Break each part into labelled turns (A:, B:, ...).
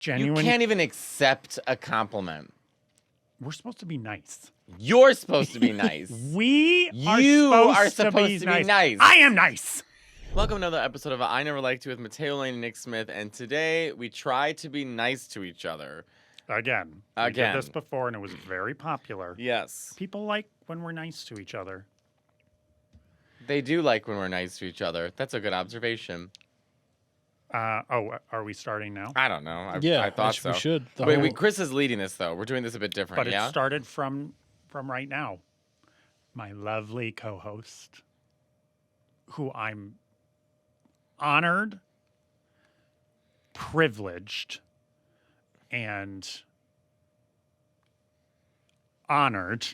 A: Genuine.
B: You can't even accept a compliment.
A: We're supposed to be nice.
B: You're supposed to be nice.
A: You
B: are supposed to be nice.
A: I am nice.
B: Welcome to another episode of I Never Liked You with Matteo Lane and Nick Smith. And today we try to be nice to each other.
A: Again. We did this before and it was very popular.
B: Yes.
A: People like when we're nice to each other.
B: They do like when we're nice to each other. That's a good observation.
A: Are we starting now?
B: I don't know. I thought so.
C: We should.
B: Wait, Chris is leading this, though. We're doing this a bit different,
A: But
B: yeah?
A: it started from right now. My lovely co-host, who I'm honored, privileged, and honored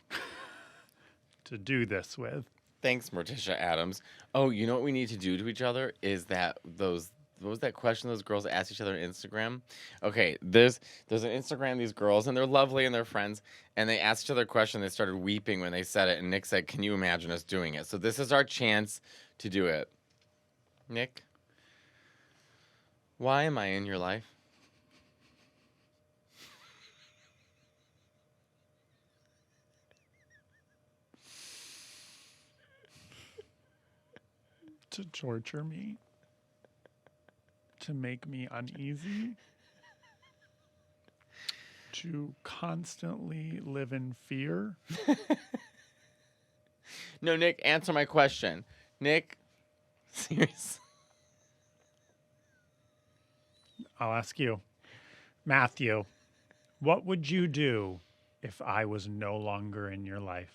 A: to do this with.
B: Thanks, Morticia Adams. Oh, you know what we need to do to each other is that what was that question those girls asked each other on Instagram? Okay, there's an Instagram, these girls, and they're lovely and they're friends, and they asked each other a question. They started weeping when they said it, and Nick said, "Can you imagine us doing it?" So this is our chance to do it. Nick, why am I in your life?
A: To torture me, to make me uneasy, to constantly live in fear.
B: No, Nick, answer my question. Nick, seriously.
A: I'll ask you, Matthew, what would you do if I was no longer in your life?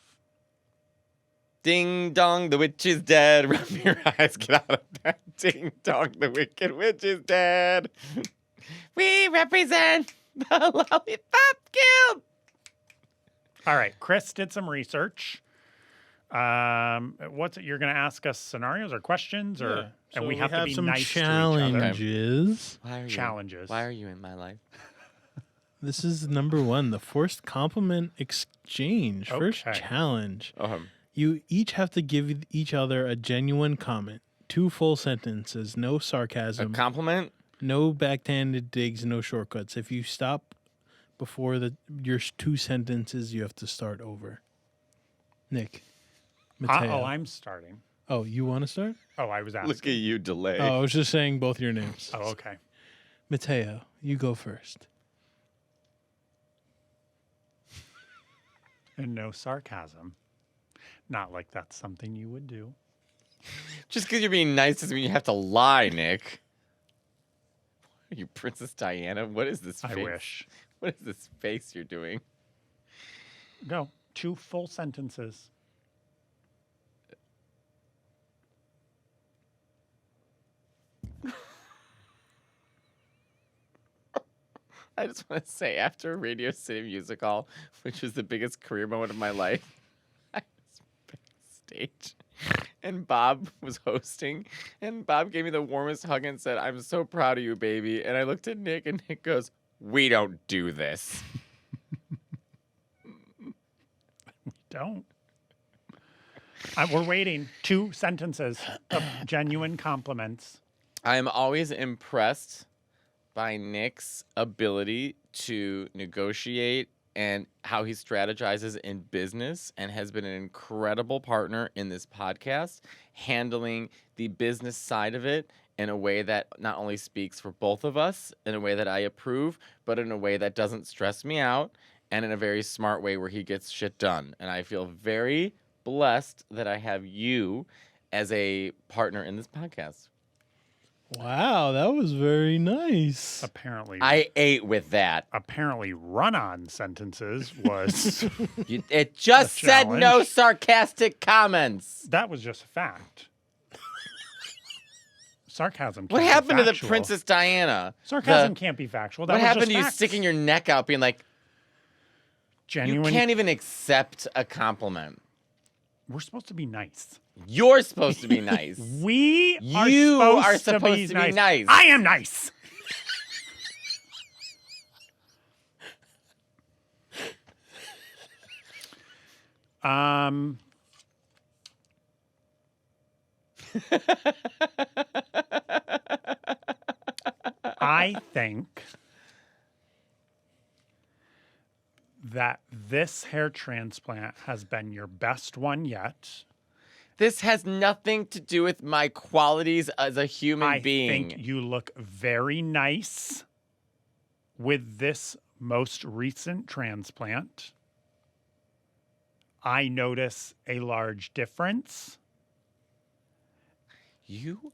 B: Ding dong, the witch is dead. Rub your eyes, get out of bed. Ding dong, the wicked witch is dead. We represent the Lollipop Guild.
A: All right, Chris did some research. What's it? You're going to ask us scenarios or questions, or and we have to be
C: some
A: nice
C: challenges.
A: Challenges.
B: Why are you in my life?
C: This is number one, the forced compliment exchange. First
A: Okay.
C: challenge. You each have to give each other a genuine comment. 2 full sentences, no
B: A
C: sarcasm,
B: compliment?
C: no backhanded digs, no shortcuts. If you stop before your 2 sentences, you have to start over. Nick. Matteo.
A: I'm starting.
C: Oh, you want to start?
A: Oh, I was asking.
B: Look at you, delay.
C: Oh, I was just saying both your names.
A: Oh, okay.
C: Matteo, you go first.
A: And no sarcasm. Not like that's something you would do.
B: Just because you're being nice doesn't mean you have to lie, Nick. Are you Princess Diana? What is this face?
A: I wish.
B: What is this face you're doing?
A: Go. 2 full sentences.
B: I just want to say, after Radio City Music Hall, which was the biggest career moment of my life, I was backstage, and Bob was hosting, and Bob gave me the warmest hug and said, "I'm so proud of you, baby." And I looked at Nick, and Nick goes, "We don't do this."
A: We don't. We're waiting. 2 sentences of genuine compliments.
B: I am always impressed by Nick's ability to negotiate and how he strategizes in business, and has been an incredible partner in this podcast, handling the business side of it in a way that not only speaks for both of us, in a way that I approve, but in a way that doesn't stress me out, and in a very smart way where he gets shit done. And I feel very blessed that I have you as a partner in this podcast.
C: Wow, that was very nice.
A: Apparently,
B: I ate with that.
A: apparently run-on sentences was
B: It just said no
A: challenge.
B: sarcastic comments.
A: that was just a fact. Sarcasm.
B: What
A: can't be
B: happened to the
A: factual.
B: Princess Diana?
A: Sarcasm can't be factual. That
B: What
A: was
B: happened
A: just
B: to you
A: facts.
B: sticking your neck out, being like,
A: Genuine.
B: you can't even accept a compliment?
A: We're supposed to be nice.
B: You're supposed to be nice.
A: We
B: You
A: are supposed to be nice. I am nice. I think that this hair transplant has been your best one yet.
B: This has nothing to do with my qualities as a human
A: I
B: being.
A: think you look very nice with this most recent transplant. I notice a large difference.
B: You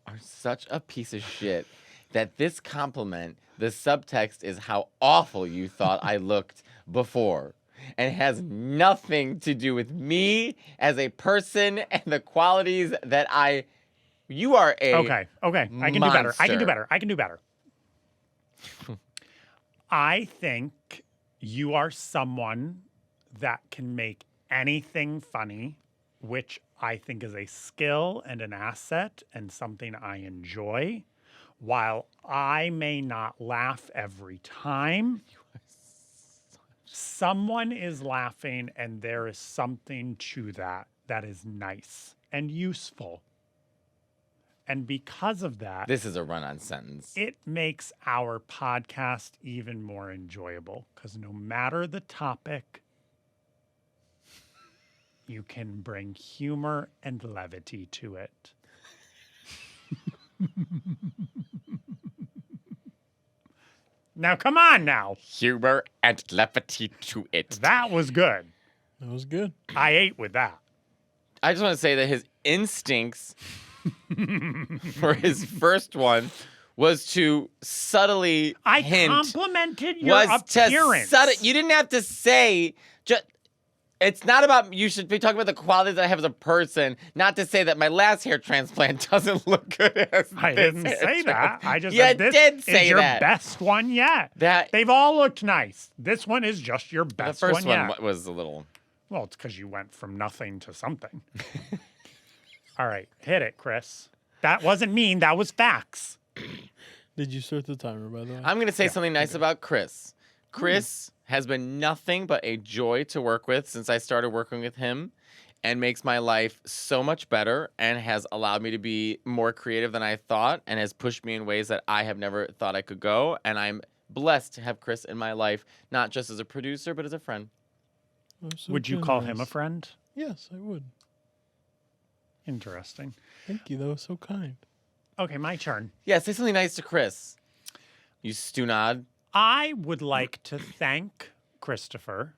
B: are such a piece of shit that this compliment, the subtext is how awful you thought I looked before. And has nothing to do with me as a person and the qualities that you are a
A: Okay. I can do better. I can do
B: monster.
A: better. I can do better. I think you are someone that can make anything funny, which I think is a skill and an asset and something I enjoy. While I may not laugh every time, someone is laughing and there is something to that that is nice and useful. And because of that,
B: This is a run-on sentence.
A: it makes our podcast even more enjoyable because no matter the topic, you can bring humor and levity to it. Now, come on now.
B: Humor and levity to it.
A: That was good.
C: That was good.
A: I ate with that.
B: I just want to say that his instincts for his first one was to subtly
A: I
B: hint.
A: complimented your
B: Was
A: appearance.
B: you didn't have to say. It's not about. You should be talking about the qualities that I have as a person, not to say that my last hair transplant doesn't look good as
A: I
B: this
A: didn't
B: hair
A: say that. I just
B: You
A: said this
B: did say
A: is your
B: that.
A: best one yet.
B: That
A: They've all looked nice. This one is just your
B: the
A: best
B: first
A: one
B: one
A: yet.
B: was a little.
A: Well, it's because you went from nothing to something. All right, hit it, Chris. That wasn't mean. That was facts.
C: Did you start the timer, by the way?
B: I'm gonna say something nice about Chris. Chris has been nothing but a joy to work with since I started working with him, and makes my life so much better and has allowed me to be more creative than I thought and has pushed me in ways that I have never thought I could go. And I'm blessed to have Chris in my life, not just as a producer, but as a friend.
C: I'm so
A: Would you call him a
C: generous.
A: friend?
C: Yes, I would.
A: Interesting.
C: Thank you. That was so kind.
A: Okay, my turn.
B: Yeah, say something nice to Chris. You stunod.
A: I would like to thank Christopher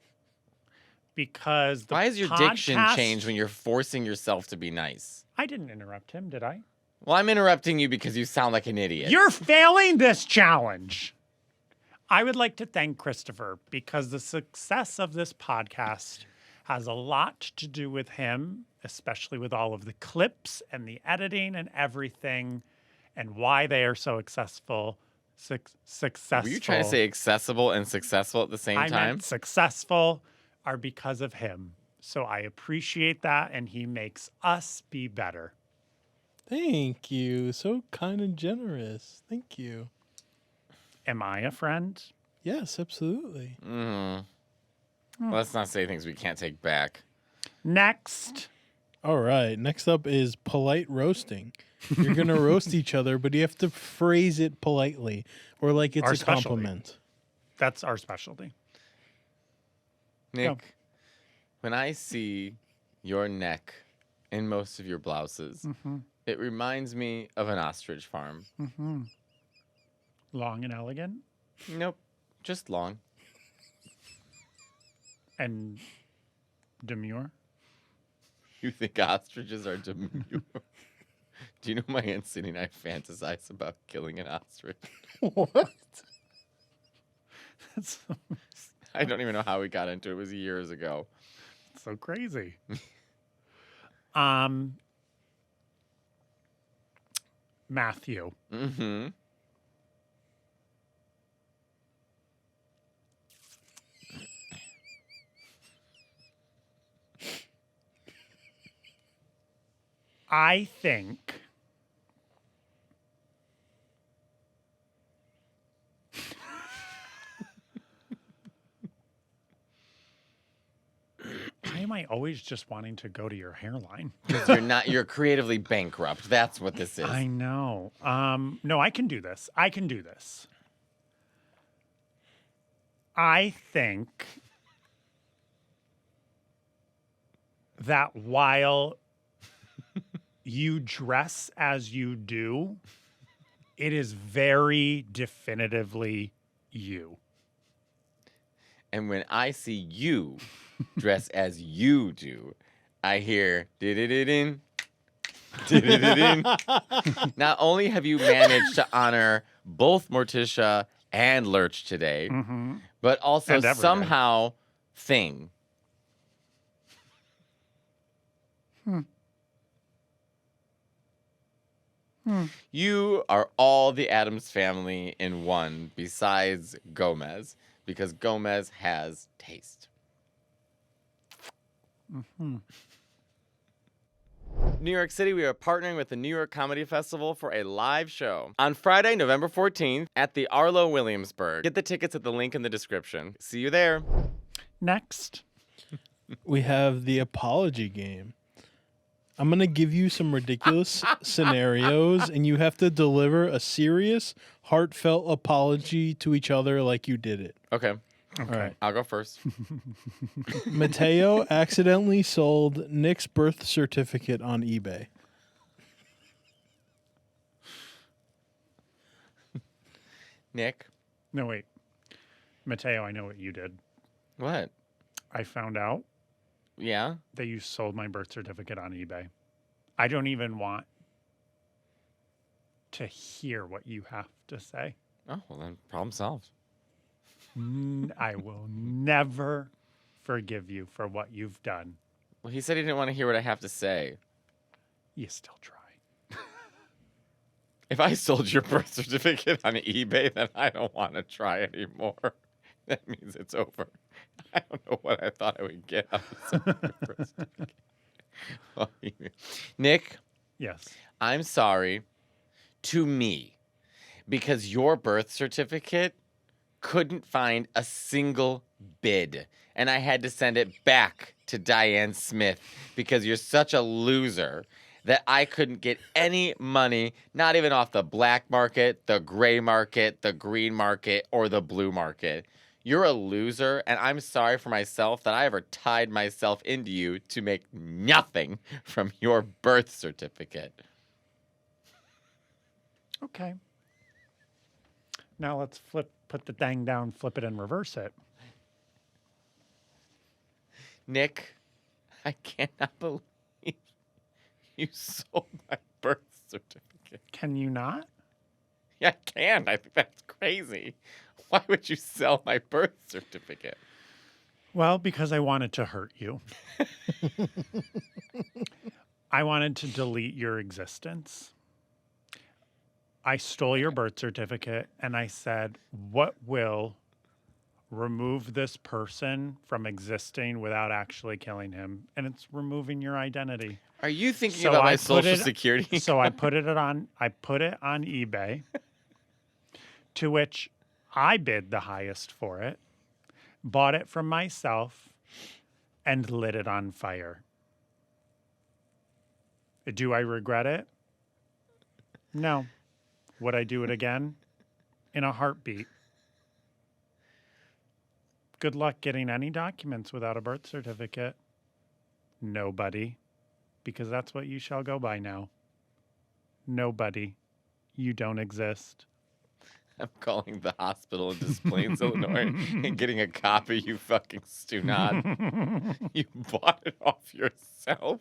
A: because the
B: Why is your diction
A: podcast-
B: changed when you're forcing yourself to be nice?
A: I didn't interrupt him, did I?
B: Well, I'm interrupting you because you sound like an idiot.
A: You're failing this challenge. I would like to thank Christopher because the success of this podcast has a lot to do with him, especially with all of the clips and the editing and everything, and why they are so successful. Successful.
B: Were you trying to say accessible and successful at the same
A: I
B: time?
A: meant successful are because of him. So I appreciate that, and he makes us be better.
C: Thank you. So kind and generous. Thank you.
A: Am I a friend?
C: Yes, absolutely.
B: Let's not say things we can't take back.
A: Next.
C: All right. Next up is polite roasting. You're going to roast each other, but you have to phrase it politely or like it's
A: Our
C: a
A: specialty.
C: compliment.
A: That's our specialty.
B: Nick,
A: Go.
B: when I see your neck in most of your blouses, it reminds me of an ostrich farm.
A: Long and elegant
B: Nope, just long.
A: and demure.
B: You think ostriches are demure? Do you know my Aunt Cindy and I fantasize about killing an ostrich?
C: What?
A: That's
B: I don't even know how we got into it. It was years ago.
A: so crazy. Matthew.
B: Mm-hmm.
A: I think why am I always just wanting to go to your hairline?
B: Because you're creatively bankrupt. That's what this is.
A: I know. No, I can do this. I can do this. I think that while you dress as you do, it is very definitively you.
B: And when I see you dress as you do, I hear did-it-in, did-it-in. Not only have you managed to honor both Morticia and Lurch today, but also
A: And every day.
B: somehow Thing. You are all the Addams family in one besides Gomez, because Gomez has taste. New York City, we are partnering with the New York Comedy Festival for a live show on Friday, November 14th at the Arlo Williamsburg. Get the tickets at the link in the description. See you there.
A: Next.
C: We have the apology game. I'm going to give you some ridiculous scenarios, and you have to deliver a serious, heartfelt apology to each other like you did it.
B: Okay.
C: All right.
B: I'll go first.
C: Matteo accidentally sold Nick's birth certificate on eBay.
B: Nick?
A: No, wait. Matteo, I know what you did.
B: What?
A: I found out
B: Yeah?
A: that you sold my birth certificate on eBay. I don't even want to hear what you have to say.
B: Oh, well then, problem solved.
A: I will never forgive you for what you've done.
B: Well, he said he didn't want to hear what I have to say.
A: You still try.
B: If I sold your birth certificate on eBay, then I don't want to try anymore. That means it's over. I don't know what I thought I would get out of selling your birth certificate. Nick,
A: Yes.
B: I'm sorry to me because your birth certificate couldn't find a single bid. And I had to send it back to Diane Smith because you're such a loser that I couldn't get any money, not even off the black market, the gray market, the green market, or the blue market. You're a loser, and I'm sorry for myself that I ever tied myself into you to make nothing from your birth certificate.
A: Okay. Now let's put the thing down, flip it, and reverse it.
B: Nick, I cannot believe you sold my birth certificate.
A: Can you not?
B: Yeah, I can. I think that's crazy. Why would you sell my birth certificate?
A: Well, because I wanted to hurt you. I wanted to delete your existence. I stole your birth certificate and I said, what will remove this person from existing without actually killing him? And it's removing your identity.
B: Are you thinking
A: So
B: about my
A: I put
B: social
A: it-
B: security?
A: So I put it on eBay, to which I bid the highest for it, bought it from myself, and lit it on fire. Do I regret it? No. Would I do it again? In a heartbeat. Good luck getting any documents without a birth certificate. Nobody. Because that's what you shall go by now. Nobody. You don't exist.
B: I'm calling the hospital in Des Plaines, Illinois, and getting a copy, you fucking stunad. You bought it off yourself?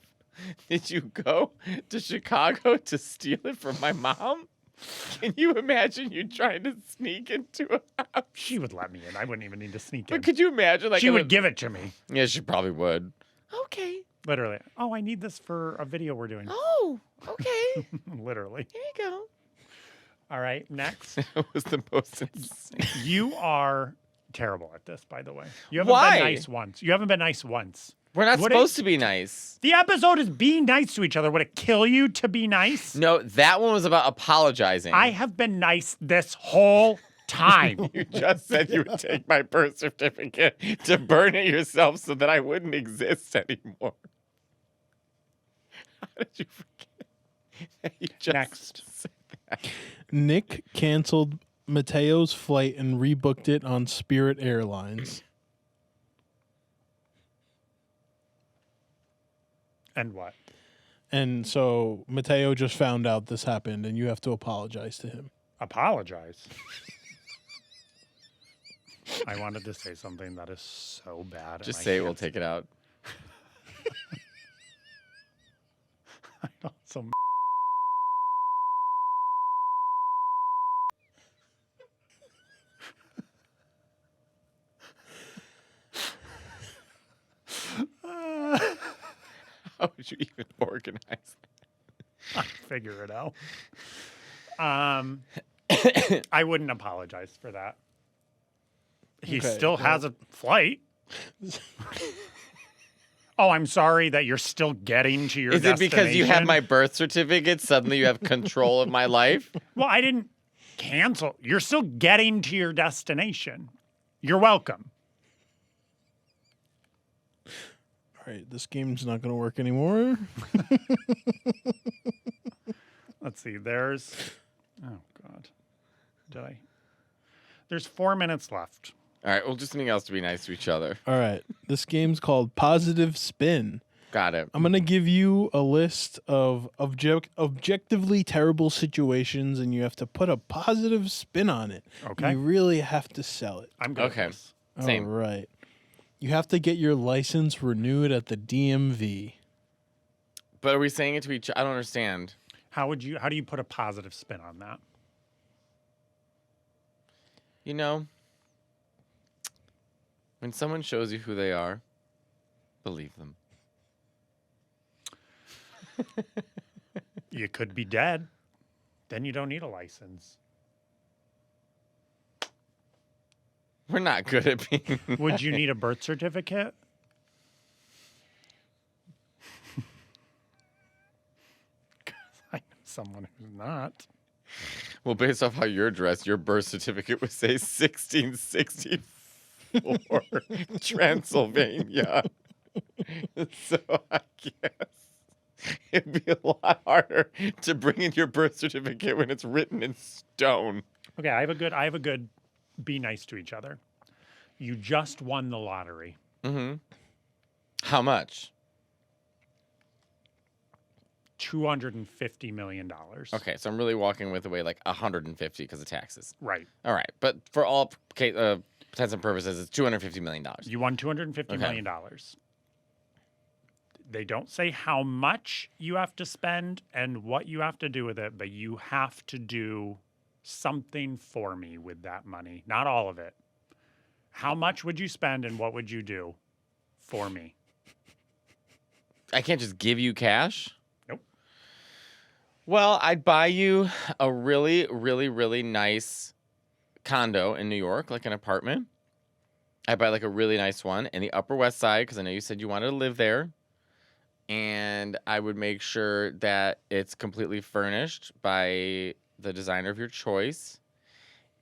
B: Did you go to Chicago to steal it from my mom? Can you imagine you trying to sneak into a house?
A: She would let me in. I wouldn't even need to sneak
B: But
A: in.
B: could you imagine? Like
A: She would give it to me.
B: Yeah, she probably would. Okay.
A: Literally. Oh, I need this for a video we're doing.
B: Oh, okay.
A: Literally.
B: Here you go.
A: All right, next.
B: That was the most insane.
A: You are terrible at this, by the way. You haven't
B: Why?
A: been nice once. You haven't been nice once.
B: We're not
A: Would
B: supposed to be nice.
A: The episode is being nice to each other. Would it kill you to be nice?
B: No, that one was about apologizing.
A: I have been nice this whole time.
B: You just said you would take my birth certificate to burn it yourself so that I wouldn't exist anymore. How did you forget that you just
A: Next.
B: said that?
C: Nick canceled Mateo's flight and rebooked it on Spirit Airlines.
A: And what?
C: And so Matteo just found out this happened, and you have to apologize to him.
A: Apologize. I wanted to say something that is so bad.
B: Just
A: and I
B: say it. We'll
A: can't
B: take it out.
A: I also
B: How would you even organize that?
A: I'll figure it out. I wouldn't apologize for that. He
C: Okay,
A: still has a flight. Oh, I'm sorry that you're still getting to your
B: Is it because you have
A: destination?
B: my birth certificate? Suddenly you have control of my life?
A: Well, I didn't cancel. You're still getting to your destination. You're welcome.
C: All right, this game's not going to work anymore.
A: Let's see. There's. Oh, God. Did I? There's 4 minutes left.
B: All right, well, just something else to be nice to each other.
C: All right, this game's called Positive Spin.
B: Got it.
C: I'm going to give you a list of objectively terrible situations, and you have to put a positive spin on it.
A: Okay.
C: You really have to sell it.
A: I'm good.
B: Okay.
A: At this.
B: Same.
C: All right. You have to get your license renewed at the DMV.
B: But are we saying it to each? I don't understand.
A: How do you put a positive spin on that?
B: You know, when someone shows you who they are, believe them.
A: You could be dead. Then you don't need a license.
B: We're not good at being.
A: Would you need a birth certificate? I know someone who's not.
B: Well, based off how you're dressed, your birth certificate would say 1664 Transylvania. So I guess it'd be a lot harder to bring in your birth certificate when it's written in stone.
A: Okay, I have a good be nice to each other. You just won the lottery.
B: Mm-hmm. How much?
A: $250 million.
B: Okay, so I'm really walking with away like 150 because of taxes.
A: Right.
B: All right, but for all intents and purposes, it's $250 million.
A: You won $250 million. They don't say how much you have to spend and what you have to do with it, but you have to do something for me with that money. Not all of it. How much would you spend and what would you do for me?
B: I can't just give you cash?
A: Nope.
B: Well, I'd buy you a really, really, really nice condo in New York, like an apartment. I'd buy like a really nice one in the Upper West Side because I know you said you wanted to live there. And I would make sure that it's completely furnished by the designer of your choice.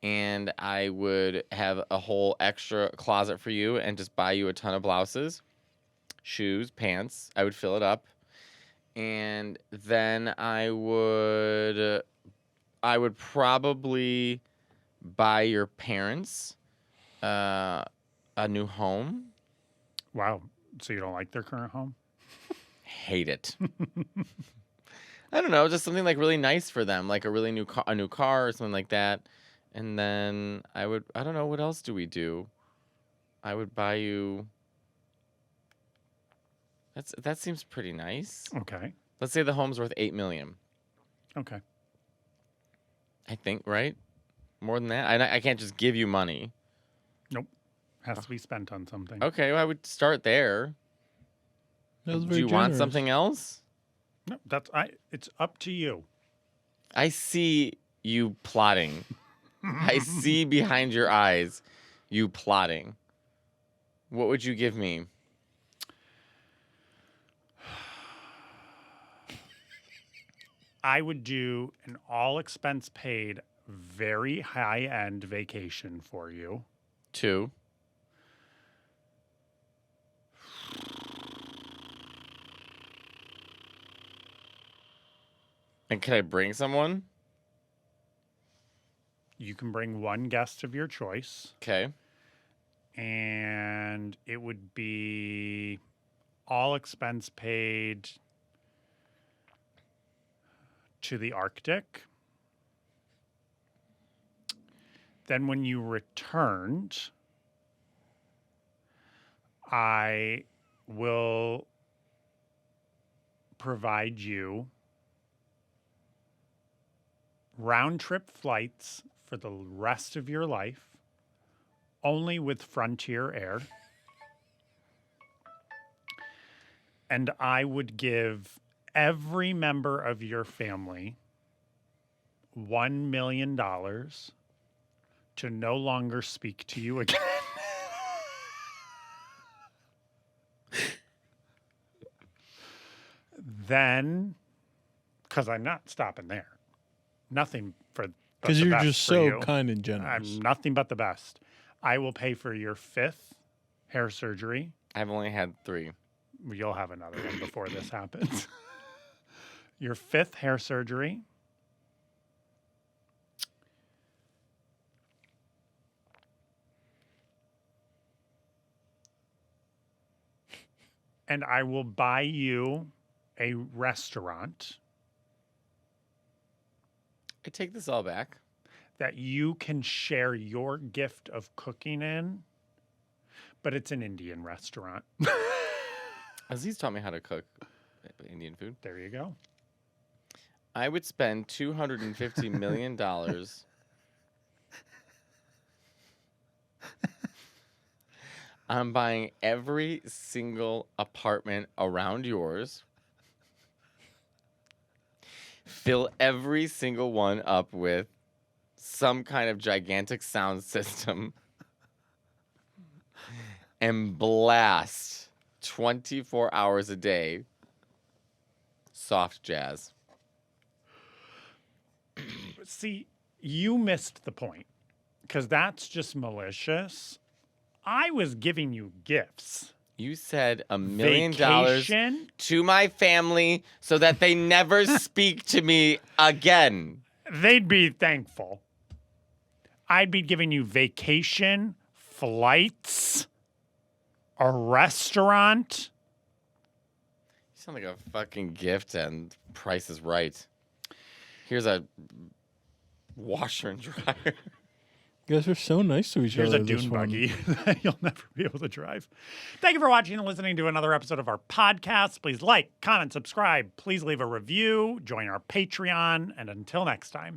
B: And I would have a whole extra closet for you and just buy you a ton of blouses, shoes, pants. I would fill it up. And then I would probably buy your parents a new home.
A: Wow. So you don't like their current home?
B: Hate it. I don't know, just something like really nice for them, like a really new car or something like that. And then I don't know, what else do we do? I would buy you. That seems pretty nice.
A: Okay.
B: Let's say the home's worth $8 million.
A: Okay.
B: I think, right? More than that, I can't just give you money.
A: Nope. Has to be spent on something.
B: Okay, well, I would start there.
C: That was
B: Do
C: very
B: you want
C: generous.
B: something else?
A: No, it's up to you.
B: I see you plotting. I see behind your eyes you plotting. What would you give me?
A: I would do an all expense paid, very high end vacation for you.
B: 2. And can I bring someone?
A: You can bring one guest of your choice,
B: Okay.
A: and it would be all expense paid to the Arctic. Then when you returned, I will provide you round-trip flights for the rest of your life, only with Frontier Air. And I would give every member of your family $1 million to no longer speak to you again. Then, because I'm not stopping there. Nothing for
C: Because you're
A: best
C: just
A: for
C: so
A: you.
C: kind and generous.
A: I'm nothing but the best. I will pay for your 5th hair surgery.
B: I've only had 3.
A: You'll have another one before this happens. Your 5th hair surgery. And I will buy you a restaurant
B: I take this all back.
A: that you can share your gift of cooking in, but it's an Indian restaurant.
B: Aziz taught me how to cook Indian food.
A: There you go.
B: I would spend $250 million on buying every single apartment around yours. Fill every single one up with some kind of gigantic sound system and blast 24 hours a day soft jazz.
A: See, you missed the point because that's just malicious. I was giving you gifts.
B: You said $1 million
A: Vacation.
B: to my family so that they never speak to me again.
A: They'd be thankful. I'd be giving you vacation, flights, a restaurant.
B: You sound like a fucking gift and Price is Right. Here's a washer and dryer.
C: You guys are so nice to each
A: Here's
C: other.
A: a dune buggy that you'll never be able to drive. Thank you for watching and listening to another episode of our podcast. Please like, comment, subscribe. Please leave a review. Join our Patreon. And until next time.